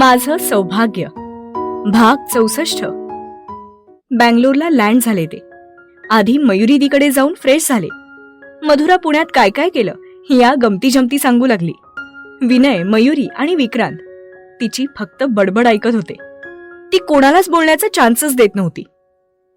माझं सौभाग्य भाग 64. बँगलोरला लँड झाले ते. आधी मयुरी दीकडे जाऊन फ्रेश झाले. मधुरा पुण्यात काय काय केलं या गमती जमती सांगू लागली. विनय, मयुरी आणि विक्रांत तिची फक्त बडबड ऐकत होते. ती कोणालाच बोलण्याचा चान्सच देत नव्हती.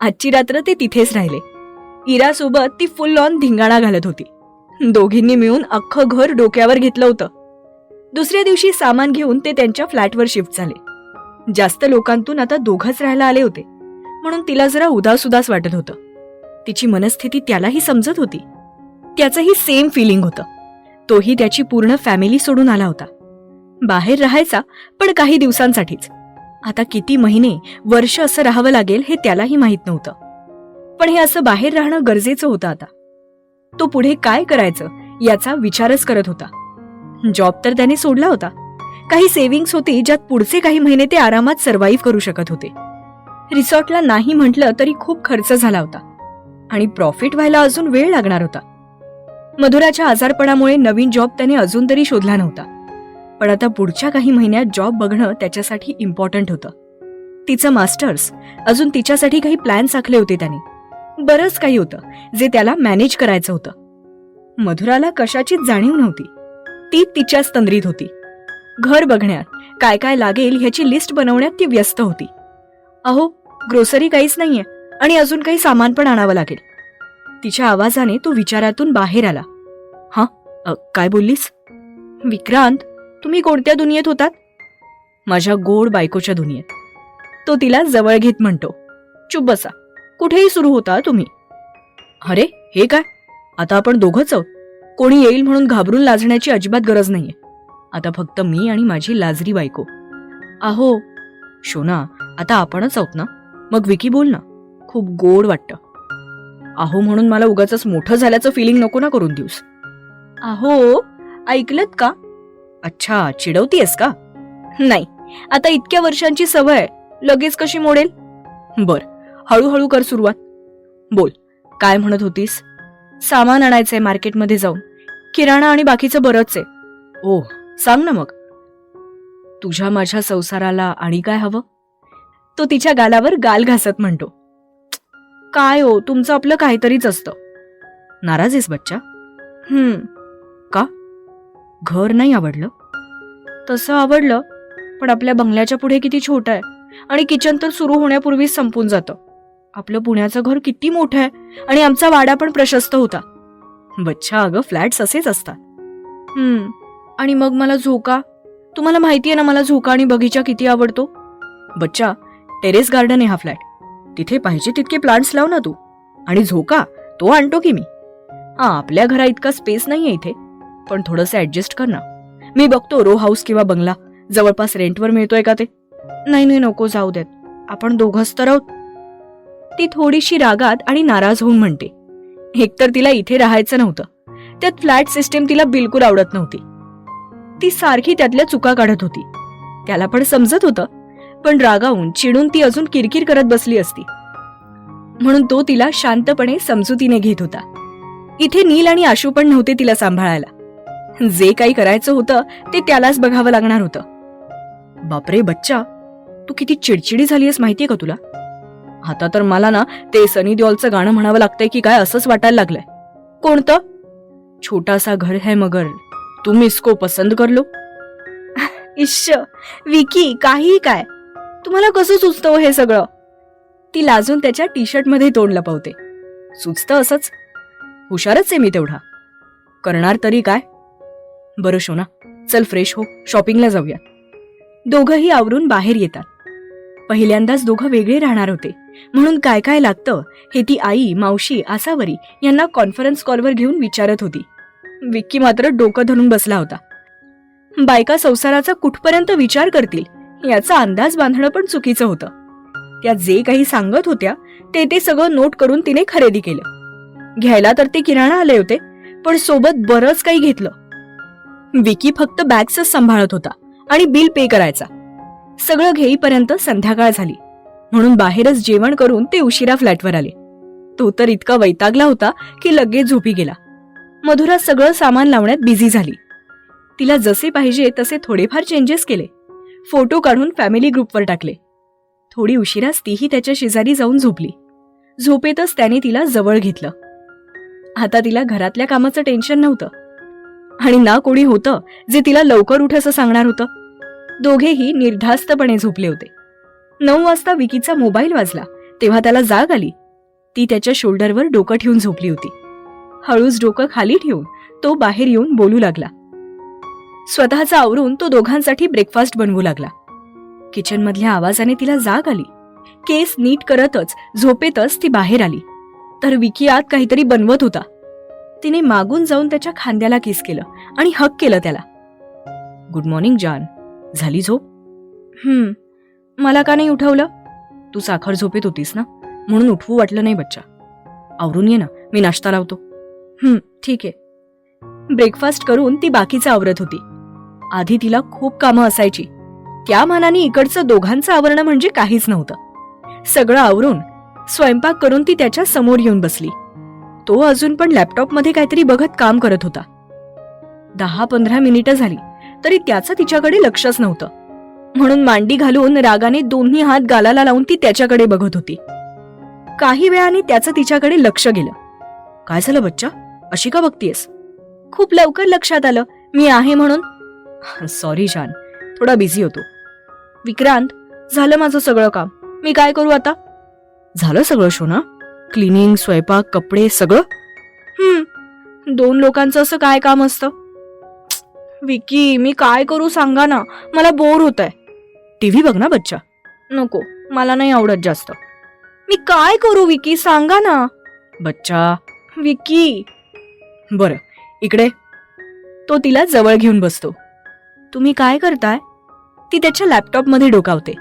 आजची रात्र ते तिथेच राहिले. इरासोबत ती फुल ऑन धिंगाणा घालत होती. दोघींनी मिळून अख्खं घर डोक्यावर घेतलं होतं. दुसऱ्या दिवशी सामान घेऊन ते त्यांच्या फ्लॅटवर शिफ्ट झाले. जास्त लोकांतून आता दोघंच राहायला आले होते म्हणून तिला जरा उदास उदास वाटत होतं. तिची मनस्थिती त्यालाही समजत होती. त्याचंही सेम फिलिंग होतं. तोही त्याची पूर्ण फॅमिली सोडून आला होता. बाहेर राहायचा, पण काही दिवसांसाठीच. आता किती महिने वर्ष असं राहावं लागेल हे त्यालाही माहित नव्हतं. पण हे असं बाहेर राहणं गरजेचं होतं. आता तो पुढे काय करायचं याचा विचारच करत होता. जॉब तर त्याने सोडला होता. काही सेव्हिंग्स होती ज्यात पुढचे काही महिने ते आरामात सर्व्हाइव्ह करू शकत होते. रिसॉर्टला नाही म्हटलं तरी खूप खर्च झाला होता आणि प्रॉफिट व्हायला अजून वेळ लागणार होता. मधुराच्या आजारपणामुळे नवीन जॉब त्याने अजून तरी शोधला नव्हता. पण आता पुढच्या काही महिन्यात जॉब बघणं त्याच्यासाठी इम्पॉर्टंट होतं. तिचं मास्टर्स, अजून तिच्यासाठी काही प्लॅन्स आखले होते त्याने. बरंच काही होतं जे त्याला मॅनेज करायचं होतं. मधुराला कशाचीच जाणीव नव्हती. ती तिच्याच तंद्रीत होती. घर बघण्यात, काय काय लागेल ह्याची लिस्ट बनवण्यात ती व्यस्त होती. अहो, ग्रोसरी काहीच नाहीये आणि अजून काही सामान पण आणावं लागेल. तिच्या आवाजाने तो विचारातून बाहेर आला. हा, काय बोललीस? विक्रांत, तुम्ही कोणत्या दुनियेत होतात? माझ्या गोड बायकोच्या दुनियेत. तो तिला जवळ घेत म्हणतो. चुप बसा, कुठेही सुरू होता तुम्ही. अरे हे काय, आता आपण दोघंच आहोत. कोणी येईल म्हणून घाबरून लाजण्याची अजिबात गरज नाहीये. आता फक्त मी आणि माझी लाजरी बायको. अहो शोना, आता आपणच आहोत ना. मग विकी बोल ना, खूप गोड वाटतं. अहो म्हणून मला उगाच मोठं झाल्याचं फिलिंग नको ना करून देऊस. अहो ऐकलत का? अच्छा, चिडवतीयस का? नाही, आता इतक्या वर्षांची सवय लगेच कशी मोडेल? बर, हळूहळू कर सुरुवात. बोल, काय म्हणत होतीस? सामान आणायचंय मार्केटमध्ये जाऊन. किराणा आणि बाकीचं बरंच आहे. ओह, सांग ना मग. तुझ्या माझ्या संसाराला आणि काय हवं? तो तिच्या गालावर गाल घासत म्हणतो. काय हो, तुमचं आपलं काहीतरीच असतं. नाराज आहेस बच्चा? का? घर नाही आवडलं? तसं आवडलं, पण आपल्या बंगल्याच्या पुढे किती छोटं आहे आणि किचन तर सुरू होण्यापूर्वीच संपून जातं. आपलं पुण्याचं घर किती मोठं आहे आणि आमचा वाडा पण प्रशस्त होता. बच्चा, अगं फ्लॅट्स असेच असतात. आणि मग मला झोका. तुम्हाला माहितीये ना मला झोका आणि बगीचा किती आवडतो. बच्चा, टेरेस गार्डन आहे हा फ्लॅट. तिथे पाहिजे तितके प्लांट्स लाव ना तू. आणि झोका तो आणतो की मी. आपल्या घरा इतका स्पेस नाहीये इथे, पण थोडंसं ऍडजस्ट कर ना. मी बघतो रो हाऊस किंवा बंगला जवळपास रेंटवर मिळतोय का ते. नाही नको, जाऊ देत, आपण दोघंच तर आहोत. ती थोडीशी रागात आणि नाराज होऊन म्हणते. एकतर तिला इथे राहायचं नव्हतं, त्यात फ्लॅट सिस्टीम तिला बिलकुल आवडत नव्हती. ती सारखी त्यातल्या चुका काढत होती. त्याला पण समजत होतं, पण रागावून चिडून ती अजून किरकिर करत बसली असती. म्हणून तो तिला शांतपणे समजुतीने घेत होता. इथे नील आणि आशू पण नव्हते तिला सांभाळायला. जे काही करायचं होतं ते त्यालाच बघावं लागणार होतं. बापरे बच्चा, तू किती चिडचिडी झालीयस माहितीये का तुला? आता तर मला ना ते सनी देओलचं गाणं म्हणावं लागतंय की काय असंच वाटायला लागलंय. कोणतं? छोटासा घर है मगर तुम इसको पसंद कर लो. इश्श विकी, काही काय, तुम्हाला कसं सुचतं हे सगळं? ती लाजून त्याच्या टी शर्ट मध्ये तोंड लपवते. सुचतं असंच, हुशारच आहे मी तेवढा. करणार तरी काय. बरं शोना, चल फ्रेश हो, शॉपिंगला जाऊया. दोघंही आवरून बाहेर येतात. पहिल्यांदाच दोघं वेगळे राहणार होते म्हणून काय काय लागतं हे ती आई, मावशी, आसावरी यांना कॉन्फरन्स कॉलवर घेऊन विचारत होती. विक्की मात्र डोकं धरून बसला होता. बायका संसाराचा कुठपर्यंत विचार करतील याचा अंदाज बांधणं पण चुकीचं होतं. त्या जे काही सांगत होत्या ते सगळं नोट करून तिने खरेदी केलं. घ्यायला तर ते किराणा आले होते, पण सोबत बरंच काही घेतलं. विकी फक्त बॅग्सच सांभाळत होता आणि बिल पे करायचा. सगळं घेईपर्यंत संध्याकाळ झाली म्हणून बाहेरच जेवण करून ते उशिरा फ्लॅटवर आले. तो तर इतका वैतागला होता की लगेच झोपी गेला. मधुरा सगळं सामान लावण्यात बिझी झाली. तिला जसे पाहिजे तसे थोडेफार चेंजेस केले, फोटो काढून फॅमिली ग्रुपवर टाकले. थोडी उशिराच तीही त्याच्या शेजारी जाऊन झोपली. झोपेतच त्याने तिला जवळ घेतलं. आता तिला घरातल्या कामाचं टेन्शन नव्हतं आणि ना कोणी होतं जे तिला लवकर उठ असं सांगणार होतं. दोघेही निर्धास्तपणे झोपले होते. 9 वाजता विकीचा मोबाईल वाजला तेव्हा त्याला जाग आली. ती त्याच्या शोल्डरवर डोकं ठेवून झोपली होती. हळूच डोकं खाली ठेवून तो बाहेर येऊन बोलू लागला. स्वतःचा आवरून तो दोघांसाठी ब्रेकफास्ट बनवू लागला. किचनमधल्या आवाजाने तिला जाग आली. केस नीट करतच झोपेतच ती बाहेर आली तर विकी आत काहीतरी बनवत होता. तिने मागून जाऊन त्याच्या खांद्याला किस केलं आणि हक केलं त्याला. गुड मॉर्निंग जान, झाली झोप? मला का नाही उठवलं? तू साखर झोपेत होतीस ना, म्हणून उठवू वाटलं नाही बच्चा. आवरून ये ना, मी नाश्ता लावतो. ठीक आहे. ब्रेकफास्ट करून ती बाकीचं आवरत होती. आधी तिला खूप कामं असायची. त्या मानाने इकडचं दोघांचं आवरणं म्हणजे काहीच नव्हतं. सगळं आवरून स्वयंपाक करून ती त्याच्या समोर येऊन बसली. तो अजून पण लॅपटॉपमध्ये काहीतरी बघत काम करत होता. 10-15 मिनिटं झाली तरी त्याचं तिच्याकडे लक्षच नव्हतं. म्हणून मांडी घालून रागाने दोन्ही हात गालाला लावून ती त्याच्याकडे बघत होती. काही वेळाने त्याचं तिच्याकडे लक्ष गेलं. काय झालं बच्चा, अशी का बघतीयस? खूप लवकर लक्षात आलं मी आहे म्हणून. सॉरी जान, थोडा बिझी होतो. विक्रांत, झालं माझं सगळं काम, मी काय करू आता? झालं सगळं शोना? क्लिनिंग, स्वयंपाक, कपडे सगळं? 2 लोकांचं असं काय काम असतं? विकी, मी काय करू सांगा ना, मला बोर होतंय. टीव्ही बघ ना बच्चा. नको, मला नाही आवडत जास्त. मी काय करू विकी, सांगा ना. बच्चा. विकी. बरं, इकडे. तो तिला जवळ घेऊन बसतो. तुम्ही काय करताय? ती त्याच्या लॅपटॉपमध्ये डोकावते.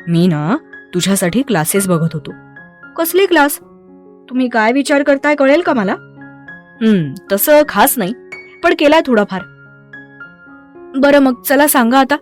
मी ना तुझ्यासाठी क्लासेस बघत होतो. कसले क्लास? तुम्ही काय विचार करताय कळेल का मला? तसं खास नाही, पण केलाय थोडाफार. बरं मग चला सांगा आता.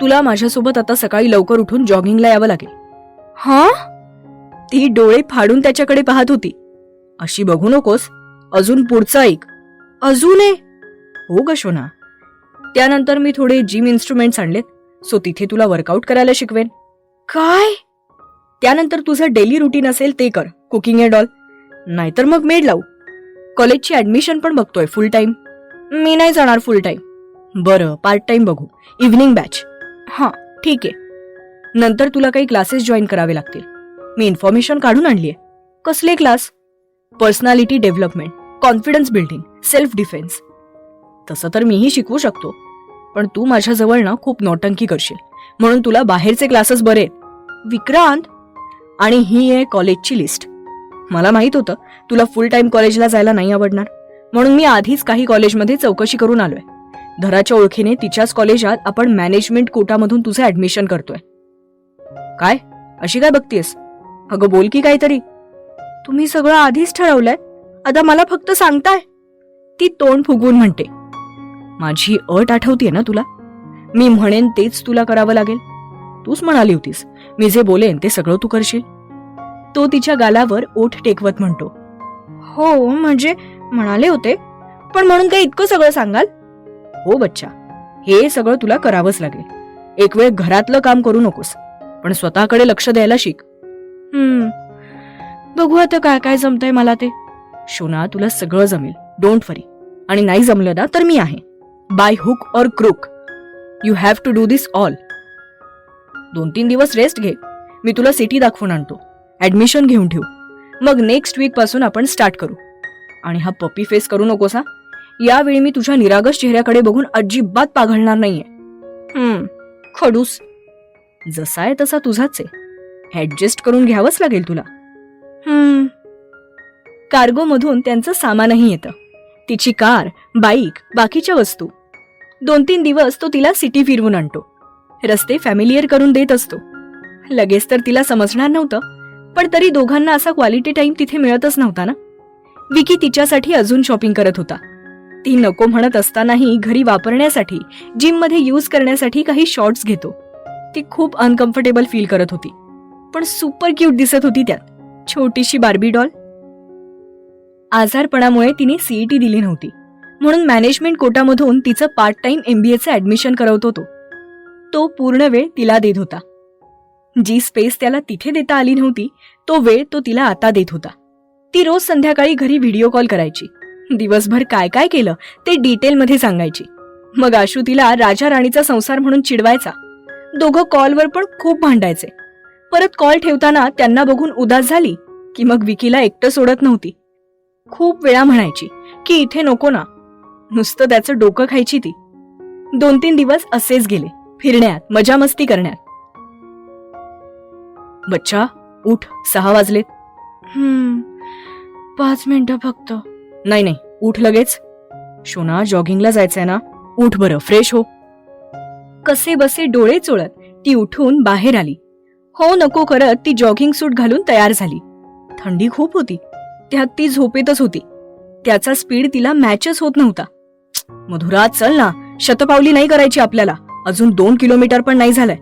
तुला माझ्यासोबत आता सकाळी लवकर उठून जॉगिंगला यावं लागेल. हा? ती डोळे फाडून त्याच्याकडे पाहत होती. अशी बघू नकोस, अजून पुढचं ऐक. अजून आहे? हो ग शोना. त्यानंतर मी थोडे जिम इन्स्ट्रुमेंट्स आणलेत, सो तिथे तुला वर्कआउट करायला शिकवेन. काय? त्यानंतर तुझं डेली रुटीन असेल ते कर, कुकिंग एंड ऑल. नाहीतर मग मेड लावू. कॉलेजची ऍडमिशन पण बघतोय फुल टाइम. मी नाही जाणार फुल टाइम. बरं, पार्ट टाइम बघू, इव्हनिंग बॅच. हां ठीक आहे. नंतर तुला काही क्लासेस जॉईन करावे लागतील. मी इन्फॉर्मेशन काढून आणलीय. कसले class? Personality development, confidence building, self defence. तसं तर मीही शिकवू शकतो, पण तू माझ्याजवळ ना खूप नौटंकी करशील, म्हणून तुला बाहेरचे क्लासेस बरे आहेत. विक्रांत, आणि ही आहे कॉलेजची लिस्ट. मला माहित होतं तुला फुल टाइम कॉलेजला जायला नाही आवडणार, म्हणून मी आधीच काही कॉलेजमध्ये चौकशी करून आलोय. धराच्या ओळखीने तिच्याच कॉलेजात आपण मॅनेजमेंट कोटामधून तुझं ऍडमिशन करतोय. काय अशी काय बघतीयस? अगं बोल की काहीतरी. तुम्ही सगळं आधीच ठरवलंय, आता मला फक्त सांगताय. ती तोंड फुगवून म्हणते. माझी अट आठवतीये ना तुला? मी म्हणेन तेच तुला करावं लागेल. तूच म्हणाली होतीस मी जे बोलेन ते सगळं तू करशील. तो तिच्या गालावर ओठ टेकवत म्हणतो. हो म्हणजे म्हणाले होते, पण म्हणून काय इतकं सगळं सांगाल? हो बच्चा, हे सगळं तुला करावंच लागेल. एक वेळ घरातलं काम करू नकोस, पण स्वतःकडे लक्ष द्यायला शिक. बघू आता काय काय जमतंय मला ते. शोना, तुला सगळं जमेल, डोंट वरी. आणि नाही जमलं ना तर मी आहे. बाय हुक और crook you have to do this all. 2-3 दिवस रेस्ट घे, मी तुला सिटी दाखवून आणतो. ऍडमिशन घेऊन ठेवू, मग नेक्स्ट वीक पासून आपण स्टार्ट करू. आणि हा पपी फेस करू नकोस हा. यावेळी मी तुझ्या निरागस चेहऱ्याकडे बघून अजिबात पाघळणार नाहीये. खडूस. जसा आहे तसा तुझाच आहे, ऍडजस्ट करून घ्यावंच लागेल तुला. कार्गो मधून त्यांचं सामानही येतं. तिची कार, बाईक, बाकीच्या वस्तू. 2-3 दिवस तो तिला सिटी फिरवून आणतो. रस्ते फॅमिलियर करून देत असतो. लगेच तर तिला समजणार नव्हतं, पण तरी दोघांना असा क्वालिटी टाइम तिथे मिळतच नव्हता ना. विकी तिच्यासाठी अजून शॉपिंग करत होता. ती नको म्हणत असतानाही घरी वापरण्यासाठी, जिम मध्ये यूज करण्यासाठी काही शॉर्ट्स घेतो. ती खूप अनकम्फर्टेबल फील करत होती, पण सुपर क्यूट दिसत होती त्यात, छोटीशी बार्बी डॉल. आजारपणामुळे तिने सीईटी दिली नव्हती, म्हणून मॅनेजमेंट कोटामधून तिचं पार्ट टाइम MBAचं ऍडमिशन करवतो तो. तो पूर्ण वेळ तिला देत होता. जी स्पेस त्याला तिथे देता आली नव्हती तो वेळ तो तिला आता देत होता. ती रोज संध्याकाळी घरी व्हिडिओ कॉल करायची. दिवसभर काय काय केलं ते डिटेलमध्ये सांगायची. मग आशू तिला राजा राणीचा संसार म्हणून चिडवायचा. दोघं कॉलवर पण खूप भांडायचे. परत कॉल ठेवताना त्यांना बघून उदास झाली की मग विकीला एकटं सोडत नव्हती. खूप वेळा म्हणायची की इथे नको ना. नुसतं त्याचं डोकं खायची ती. 2-3 दिवस असेच गेले, फिरण्यात, मजा मस्ती करण्यात. बच्चा उठ, 6 वाजलेत. 5 मिनिटं फक्त. नाही, उठ लगेच. शोना, जॉगिंगला जायचंय ना, उठ बरं, फ्रेश हो. कसे बसे डोळे चोळत ती उठून बाहेर आली. हो नको करत ती जॉगिंग सूट घालून तयार झाली. थंडी खूप होती, त्यात ती झोपेतच होती. त्याचा स्पीड तिला मॅचच होत नव्हता. मधुरा चल ना, शतपावली नाही करायची आपल्याला, अजून 2 किलोमीटर पण नाही झालंय.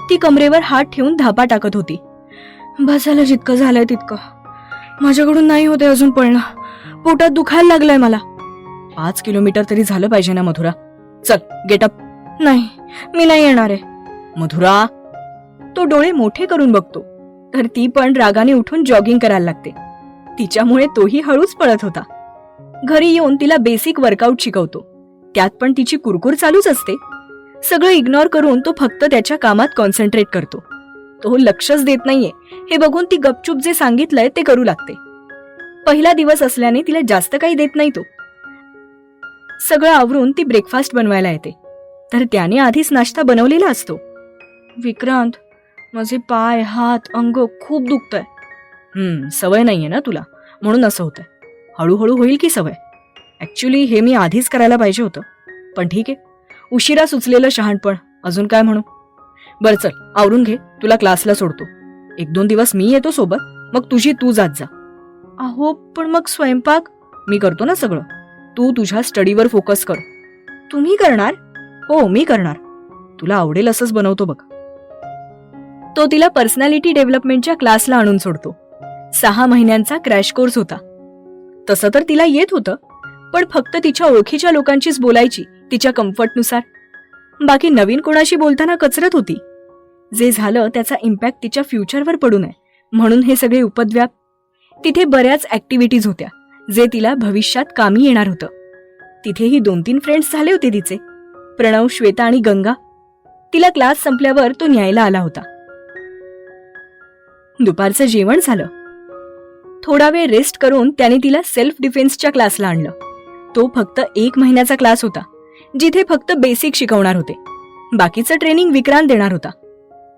ती कमरेवर हात ठेवून धापा टाकत होती. बसायला जितकं झालंय तितकं, माझ्याकडून नाही होते अजून पळणं. पोटात दुखायला लागलंय मला. 5 किलोमीटर तरी झालं पाहिजे ना मधुरा. चल गेट अप. नाही, मी नाही येणार आहे. मधुरा. तो डोळे मोठे करून बघतो तर ती पण रागाने उठून जॉगिंग करायला लागते. तिच्यामुळे तोही हळूच पळत होता. घरी येऊन तिला बेसिक वर्कआउट शिकवतो. त्यात पण तिची कुरकुर चालूच असते. सगळं इग्नोर करून तो फक्त त्याच्या कामात कॉन्सन्ट्रेट करतो. तो लक्षच देत नाहीये हे बघून ती गपचूप जे सांगितलंय ते करू लागते. पहिला दिवस असल्याने तिला जास्त काही देत नाही तो. सगळं आवरून ती ब्रेकफास्ट बनवायला येते तर त्याने आधीच नाश्ता बनवलेला असतो. विक्रांत, माझे पाय, हात, अंग खूप दुखतंय. सवय नाहीये ना तुला, म्हणून असं होतंय. हळूहळू होईल की सवय. ऍक्च्युली हे मी आधीच करायला पाहिजे होतं, पण ठीक आहे, उशिरा सुचलेलं शहाणपण, अजून काय म्हणू. बरं चल आवरून घे, तुला क्लासला सोडतो. 1-2 दिवस मी येतो सोबत, मग तुझी तू जात जा. अहो पण मग स्वयंपाक मी करतो ना सगळं. तू तुझ्या स्टडीवर फोकस कर. तुम्ही करणार? हो मी करणार. तुला आवडेल असंच बनवतो बघ. तो तिला पर्सनॅलिटी डेव्हलपमेंटच्या क्लासला आणून सोडतो. 6 महिन्यांचा क्रॅश कोर्स होता. तसं तर तिला येत होतं, पण फक्त तिच्या ओळखीच्या लोकांशीच बोलायची, तिच्या कम्फर्टनुसार. बाकी नवीन कोणाशी बोलताना कचरत होती. जे झालं त्याचा इम्पॅक्ट तिच्या फ्युचरवर पडू नये म्हणून हे सगळे उपद्व्याप. तिथे बऱ्याच ऍक्टिव्हिटीज होत्या जे तिला भविष्यात कामी येणार होतं. तिथेही 2-3 फ्रेंड्स झाले होते तिचे, प्रणव, श्वेता आणि गंगा. तिला क्लास संपल्यावर तो न्यायला आला होता. दुपारचं जेवण झालं. थोडा वेळ रेस्ट करून त्याने तिला सेल्फ डिफेन्सच्या क्लासला आणलं. तो फक्त 1 महिन्याचा क्लास होता, जिथे फक्त बेसिक शिकवणार होते. बाकीचं ट्रेनिंग विक्रांत देणार होता.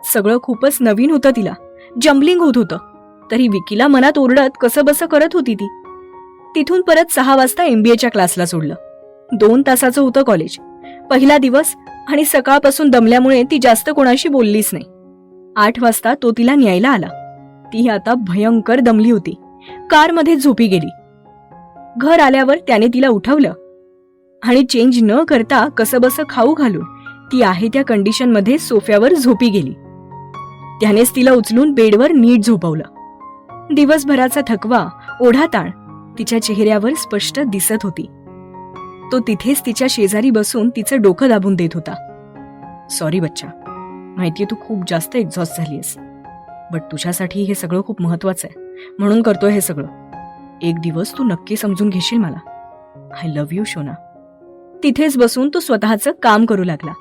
सगळं खूपच नवीन होतं तिला, जम्बलिंग होत होतं. तरी विकीला मनात ओरडत कसं बसं करत होती ती. तिथून परत 6 वाजता MBAच्या क्लासला सोडलं. 2 तासाचं होतं कॉलेज. पहिला दिवस आणि सकाळपासून दमल्यामुळे ती जास्त कोणाशी बोललीच नाही. 8 वाजता तो तिला न्यायला आला. ती आता भयंकर दमली होती. कारमध्ये झोपी गेली. घर आल्यावर त्याने तिला उठवलं आणि चेंज न करता कसंबसं खाऊ घालून ती आहे त्या कंडिशनमध्ये सोफ्यावर झोपी गेली. त्यानेच तिला उचलून बेडवर नीट झोपवलं. दिवसभराचा थकवा, ओढाताण तिच्या चेहऱ्यावर स्पष्ट दिसत होती. तो तिथेच तिच्या शेजारी बसून तिचं डोकं दाबून देत होता. सॉरी बच्चा, माहितीये तू खूप जास्त एक्झॉस्ट झालीयस, बट तुझ्यासाठी हे सगळं खूप महत्वाचं आहे म्हणून करतोय हे सगळं. एक दिवस तू नक्की समजून घेशील मला. आय लव्ह यू शोना. तिथेच बसून तो स्वतःचं काम करू लागला.